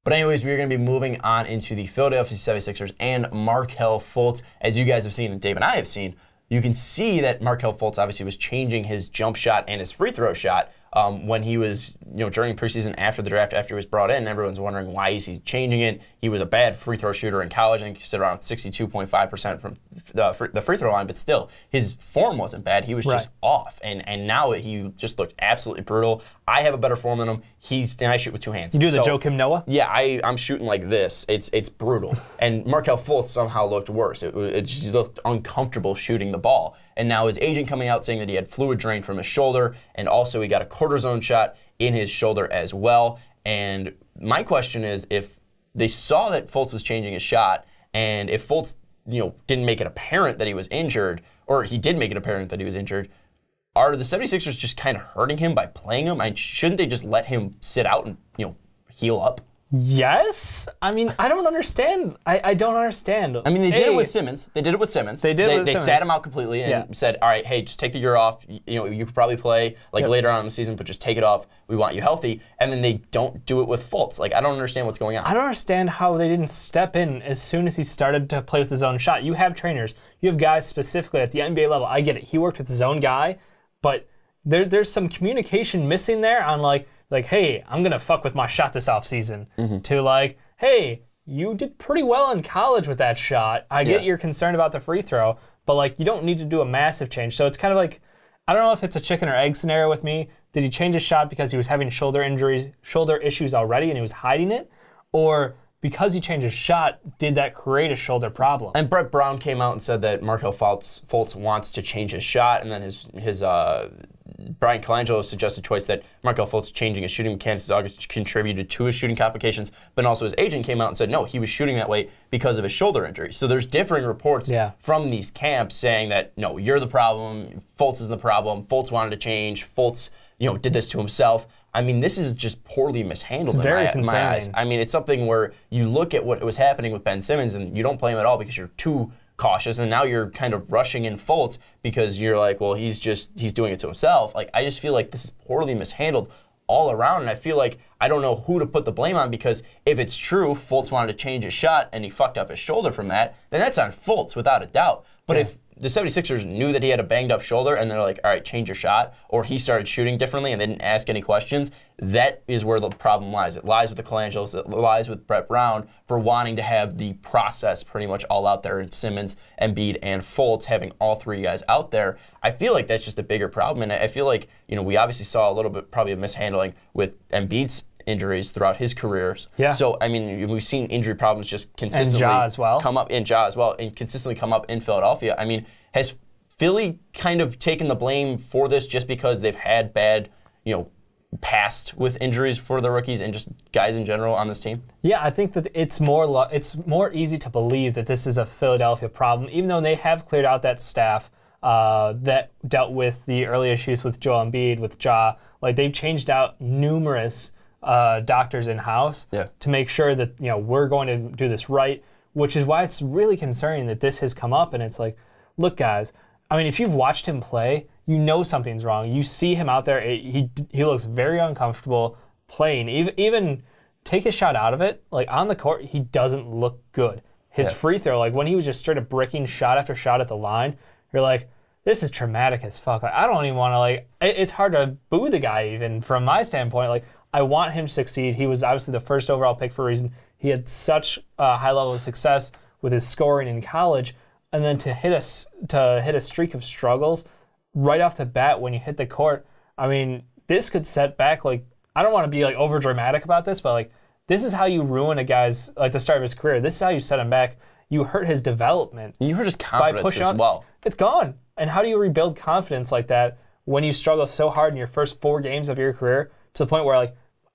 But anyways, we're going to be moving on into the Philadelphia 76ers and Markelle Fultz. As you guys have seen, and Dave and I have seen, you can see that Markelle Fultz obviously was changing his jump shot and his free throw shot when he was, during preseason after the draft, after he was brought in. Everyone's wondering why is he changing it. He was a bad free throw shooter in college. I think he stood around 62.5% from the free throw line, but still, his form wasn't bad. He was just off, and now he just looked absolutely brutal. I have a better form than him. And I shoot with two hands. You do the Joakim Noah? Yeah, I'm shooting like this. It's brutal. And Markelle Fultz somehow looked worse. It just looked uncomfortable shooting the ball. And now his agent coming out saying that he had fluid drain from his shoulder, and also he got a cortisone shot in his shoulder as well. And my question is, if they saw that Fultz was changing his shot, and if Fultz didn't make it apparent that he was injured, or he did make it apparent that he was injured, are the 76ers just kind of hurting him by playing him? Shouldn't they just let him sit out and heal up? Yes. I mean, I don't understand. I don't understand. I mean, they did it with Simmons. They sat him out completely and said, all right, hey, just take the year off. You could probably play later on in the season, but just take it off. We want you healthy. And then they don't do it with Fultz. I don't understand what's going on. I don't understand how they didn't step in as soon as he started to play with his own shot. You have trainers. You have guys specifically at the NBA level. I get it. He worked with his own guy, but there's some communication missing there on like, hey, I'm going to fuck with my shot this offseason, to hey, you did pretty well in college with that shot. I get you're concerned about the free throw, but you don't need to do a massive change. So it's kind of I don't know if it's a chicken or egg scenario with me. Did he change his shot because he was having shoulder issues already and he was hiding it? Or because he changed his shot, did that create a shoulder problem? And Brett Brown came out and said that Markelle Fultz wants to change his shot, and then his Brian Colangelo suggested twice that Markelle Fultz changing his shooting mechanics has contributed to his shooting complications, but also his agent came out and said no, he was shooting that way because of his shoulder injury. So there's differing reports from these camps saying that no, you're the problem, Fultz is the problem, Fultz wanted to change, Fultz did this to himself. I mean, this is just poorly mishandled in my eyes. I mean, it's something where you look at what was happening with Ben Simmons and you don't play him at all because you're too cautious, and now you're kind of rushing in Fultz because you're like, well, he's doing it to himself. I just feel like this is poorly mishandled all around, and I feel like I don't know who to put the blame on, because if it's true, Fultz wanted to change his shot and he fucked up his shoulder from that, then that's on Fultz without a doubt. But if the 76ers knew that he had a banged up shoulder and they're like, all right, change your shot, or he started shooting differently and they didn't ask any questions, that is where the problem lies. It lies with the Colangelos, it lies with Brett Brown for wanting to have the process pretty much all out there in Simmons, Embiid, and Fultz, having all three guys out there. I feel like that's just a bigger problem, and I feel like, we obviously saw a little bit probably of mishandling with Embiid's injuries throughout his careers. Yeah. So, I mean, we've seen injury problems just consistently come up in Ja as well, and consistently come up in Philadelphia. I mean, has Philly kind of taken the blame for this just because they've had bad, past with injuries for the rookies and just guys in general on this team? Yeah, I think that it's more easy to believe that this is a Philadelphia problem, even though they have cleared out that staff that dealt with the early issues with Joel Embiid, with Ja. They've changed out numerous doctors in-house to make sure that we're going to do this right, which is why it's really concerning that this has come up. And it's like, look, guys, I mean, if you've watched him play, you know something's wrong. You see him out there, he looks very uncomfortable playing. Even take his shot out of it, on the court, he doesn't look good. His free throw, when he was just straight up bricking shot after shot at the line, you're like, this is traumatic as fuck. I don't even want to, it's hard to boo the guy even from my standpoint. I want him to succeed. He was obviously the first overall pick for a reason. He had such a high level of success with his scoring in college, and then to hit a streak of struggles right off the bat when you hit the court. I mean, this could set back, I don't want to be over dramatic about this, but this is how you ruin a guy's the start of his career. This is how you set him back. You hurt his development. And you hurt his confidence as well. It's gone. And how do you rebuild confidence like that when you struggle so hard in your first 4 games of your career to the point where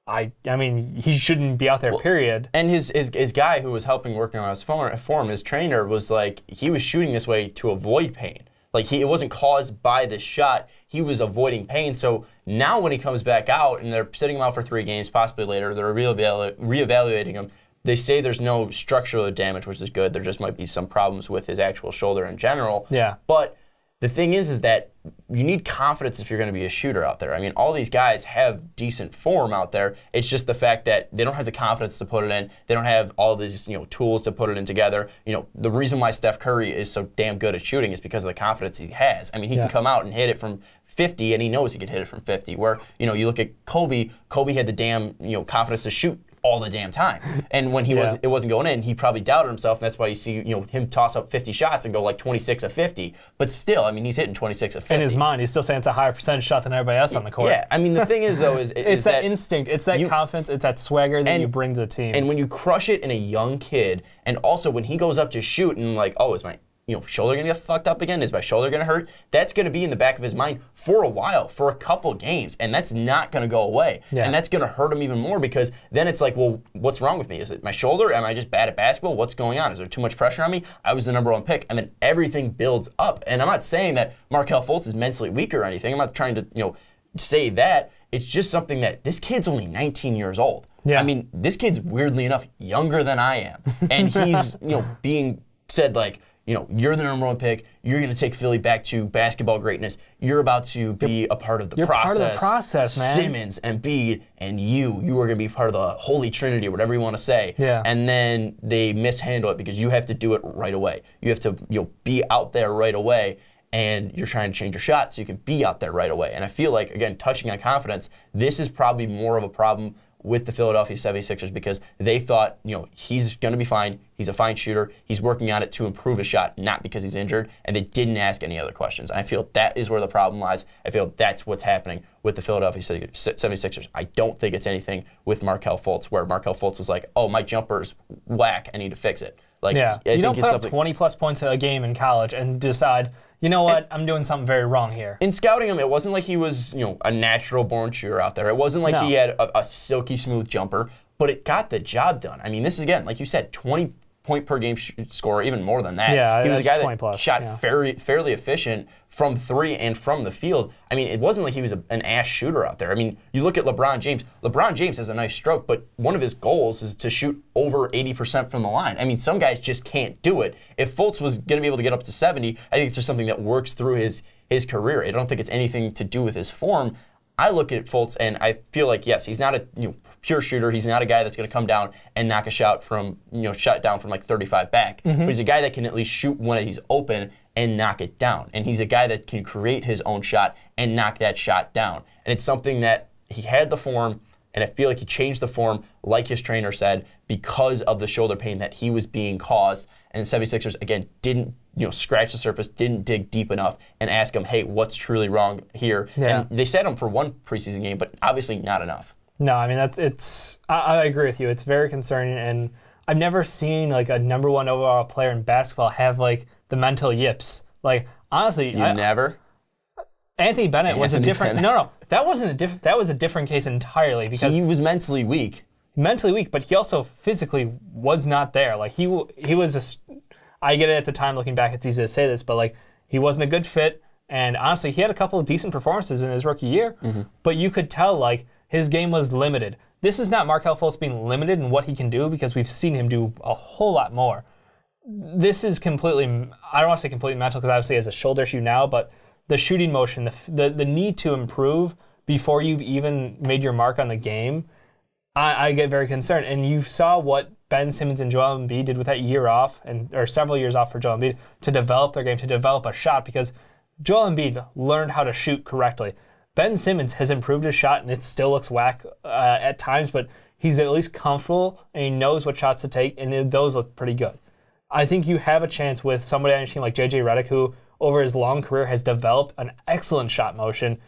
I mean, he shouldn't be out there, period. And his guy who was helping working on his form, his trainer, was he was shooting this way to avoid pain. It wasn't caused by this shot. He was avoiding pain. So now when he comes back out and they're sitting him out for 3 games, possibly later, they're reevaluating him. They say there's no structural damage, which is good. There just might be some problems with his actual shoulder in general. Yeah. But the thing is that you need confidence if you're going to be a shooter out there. I mean, all these guys have decent form out there. It's just the fact that they don't have the confidence to put it in. They don't have all these, tools to put it in together. The reason why Steph Curry is so damn good at shooting is because of the confidence he has. I mean, he can come out and hit it from 50, and he knows he can hit it from 50. Where, you look at Kobe. Kobe had the damn, confidence to shoot all the damn time. And when it wasn't going in, he probably doubted himself, and that's why you see him toss up 50 shots and go like 26 of 50. But still, I mean, he's hitting 26 of 50. In his mind, he's still saying it's a higher percentage shot than everybody else on the court. Yeah, I mean, the thing is, though, is it's that instinct, it's that confidence, it's that swagger that you bring to the team. And when you crush it in a young kid, and also when he goes up to shoot and like, oh, is my shoulder gonna get fucked up again? Is my shoulder gonna hurt? That's gonna be in the back of his mind for a while, for a couple games, and that's not gonna go away. Yeah. And that's gonna hurt him even more because then it's like, well, what's wrong with me? Is it my shoulder? Am I just bad at basketball? What's going on? Is there too much pressure on me? I was the #1 pick, and then everything builds up. And I'm not saying that Markelle Fultz is mentally weak or anything. I'm not trying to, say that. It's just something that this kid's only 19 years old. Yeah. I mean, this kid's weirdly enough younger than I am, and he's, being said like, you're the #1 pick. You're going to take Philly back to basketball greatness. You're about to be a part of the process. Part of the process, man. Simmons, Embiid, and you are going to be part of the Holy Trinity or whatever you want to say. Yeah. And then they mishandle it because you have to do it right away. You have to be out there right away, and you're trying to change your shot so you can be out there right away. And I feel like, again, touching on confidence, this is probably more of a problem with the Philadelphia 76ers because they thought, he's going to be fine. He's a fine shooter. He's working on it to improve his shot, not because he's injured, and they didn't ask any other questions. And I feel that is where the problem lies. I feel that's what's happening with the Philadelphia 76ers. I don't think it's anything with Markelle Fultz, where Markelle Fultz was like, oh, my jumper's whack. I need to fix it. Like, yeah, you don't put up 20-plus points a game in college and decide, you know what, I'm doing something very wrong here. In scouting him, it wasn't like he was, a natural-born shooter out there. It wasn't like he had a silky smooth jumper, but it got the job done. I mean, this is, again, like you said, 20-point-per-game scorer, even more than that. Yeah, he was a guy that plus, shot fairly efficient from three and from the field. I mean, it wasn't like he was an ass shooter out there. I mean, you look at LeBron James. LeBron James has a nice stroke, but one of his goals is to shoot over 80% from the line. I mean, some guys just can't do it. If Fultz was going to be able to get up to 70, I think it's just something that works through his career. I don't think it's anything to do with his form. I look at Fultz and I feel like, yes, he's not a pure shooter. He's not a guy that's going to come down and knock a shot from shot down from like 35 back. But he's a guy that can at least shoot when he's open and knock it down. And he's a guy that can create his own shot and knock that shot down. And it's something that he had the form, and I feel like he changed the form, like his trainer said, because of the shoulder pain that he was being caused. And the 76ers, again, didn't scratch the surface, didn't dig deep enough and ask him, hey, what's truly wrong here? Yeah. And they sat him for one preseason game, but obviously not enough. No, I mean, I agree with you. It's very concerning, and I've never seen like a #1 overall player in basketball have like the mental yips. Like, honestly, never. Anthony Bennett was a different. No, that wasn't a different. That was a different case entirely because he was mentally weak. But he also physically was not there. Like he was. I get it at the time. Looking back, it's easy to say this, but like he wasn't a good fit. And honestly, he had a couple of decent performances in his rookie year, but you could tell like his game was limited. This is not Markelle Fultz being limited in what he can do because we've seen him do a whole lot more. This is completely, I don't want to say completely mental because obviously he has a shoulder issue now, but the shooting motion, the need to improve before you've even made your mark on the game, I get very concerned. And you saw what Ben Simmons and Joel Embiid did with that year off, or several years off for Joel Embiid, to develop their game, to develop a shot, because Joel Embiid learned how to shoot correctly. Ben Simmons has improved his shot, and it still looks whack at times, but he's at least comfortable, and he knows what shots to take, and those look pretty good. I think you have a chance with somebody on your team like J.J. Redick, who over his long career has developed an excellent shot motion.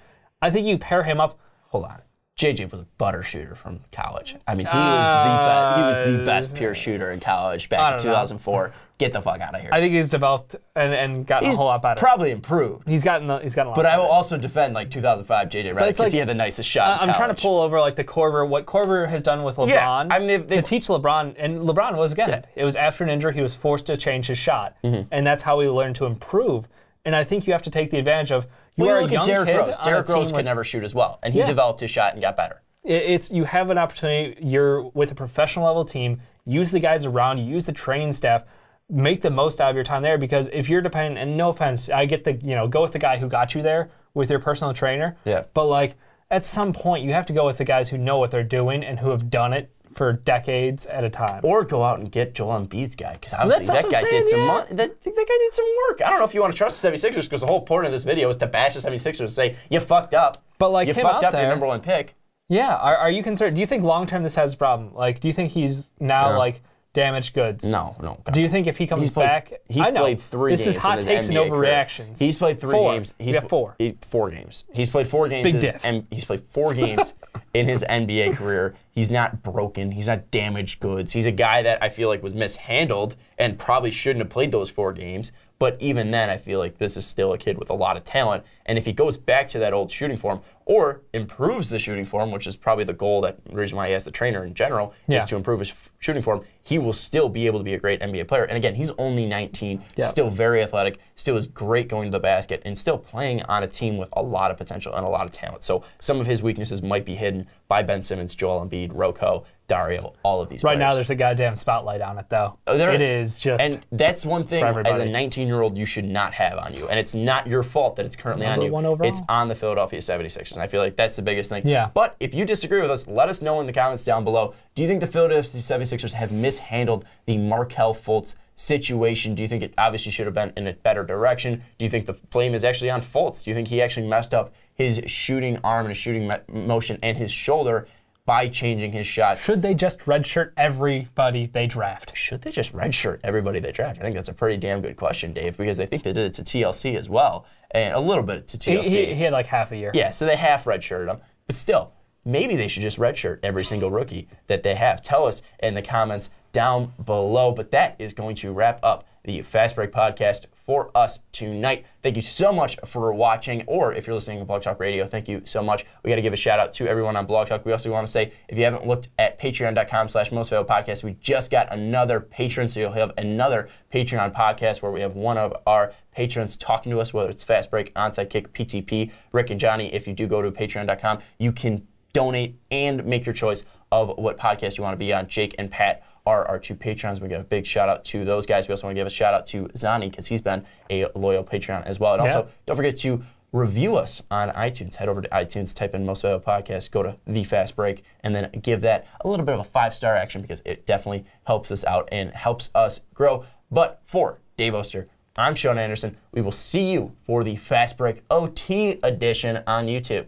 I think you pair him up. Hold on. JJ was a butter shooter from college. I mean, he was the best pure shooter in college back in 2004. Get the fuck out of here. I think he's developed and gotten a whole lot better. Probably improved. He's gotten a lot better. But I will also defend like 2005 JJ Redick because he had the nicest shot in I'm trying to pull over like what Korver has done with LeBron. Yeah, I mean, to teach LeBron, and LeBron was, again, it was after an injury, he was forced to change his shot. And that's how he learned to improve. And I think you have to take the advantage of, you are a young kid. Derrick Rose could never shoot as well, and he developed his shot and got better. You have an opportunity. You're with a professional level team. Use the guys around you. Use the training staff. make the most out of your time there, because if you're dependent, and no offense, I get the, go with the guy who got you there with your personal trainer. Yeah. But like at some point you have to go with the guys who know what they're doing and who have done it for decades at a time. Or go out and get Joel Embiid's guy, because obviously that guy did some that guy did some work. I don't know if you want to trust the 76ers, because the whole point of this video is to bash the 76ers and say, you fucked up. But like you fucked up your number 1 pick. Yeah. Are you concerned? Do you think long term this has a problem? Like, do you think he's now like damaged goods? No. God. Do you think if he comes back? He's played 3 games. This is hot takes and overreactions. He's played 3 games. We have 4. 4 games. He's played 4 games. Big diff. And he's played 4 games in his NBA career. He's not broken. He's not damaged goods. He's a guy that I feel like was mishandled and probably shouldn't have played those 4 games. But even then, I feel like this is still a kid with a lot of talent. And if he goes back to that old shooting form or improves the shooting form, which is probably the goal, the reason why he has the trainer in general, is to improve his shooting form, he will still be able to be a great NBA player. And again, he's only 19, still very athletic, still is great going to the basket, and still playing on a team with a lot of potential and a lot of talent. So some of his weaknesses might be hidden by Ben Simmons, Joel Embiid, Rocco, Dario, all of these players. Right now, there's a goddamn spotlight on it, though. It is just and that's one thing as a 19-year-old you should not have on you. And it's not your fault that it's currently on you. It's on the Philadelphia 76ers. And I feel like that's the biggest thing. Yeah. But if you disagree with us, let us know in the comments down below. Do you think the Philadelphia 76ers have mishandled the Markelle Fultz situation? Do you think it obviously should have been in a better direction? Do you think the flame is actually on Fultz? Do you think he actually messed up his shooting arm and his shooting motion and his shoulder by changing his shots? Should they just redshirt everybody they draft? Should they just redshirt everybody they draft? I think that's a pretty damn good question, Dave, because I think they did it to TLC as well, and a little bit to TLC. He had like half a year. Yeah, so they half redshirted him. But still, maybe they should just redshirt every single rookie that they have. Tell us in the comments down below. But that is going to wrap up the Fast Break podcast for us tonight. Thank you so much for watching, or if you're listening to Blog Talk Radio, thank you so much. We got to give a shout out to everyone on Blog Talk. We also want to say, if you haven't looked at patreon.com/mostvaluablepodcast, we just got another patron, so you'll have another Patreon podcast where we have one of our patrons talking to us, whether it's Fast Break, Onside Kick, PTP, Rick and Johnny. If you do go to patreon.com, you can donate and make your choice of what podcast you want to be on. Jake and Pat are our 2 patrons. We got a big shout out to those guys. We also want to give a shout out to Zani, because he's been a loyal Patreon as well. And also, don't forget to review us on iTunes. Head over to iTunes, type in Most Valuable Podcast, go to The Fast Break, and then give that a little bit of a 5-star action, because it definitely helps us out and helps us grow. But for Dave Oster, I'm Sean Anderson. We will see you for the Fast Break OT edition on YouTube.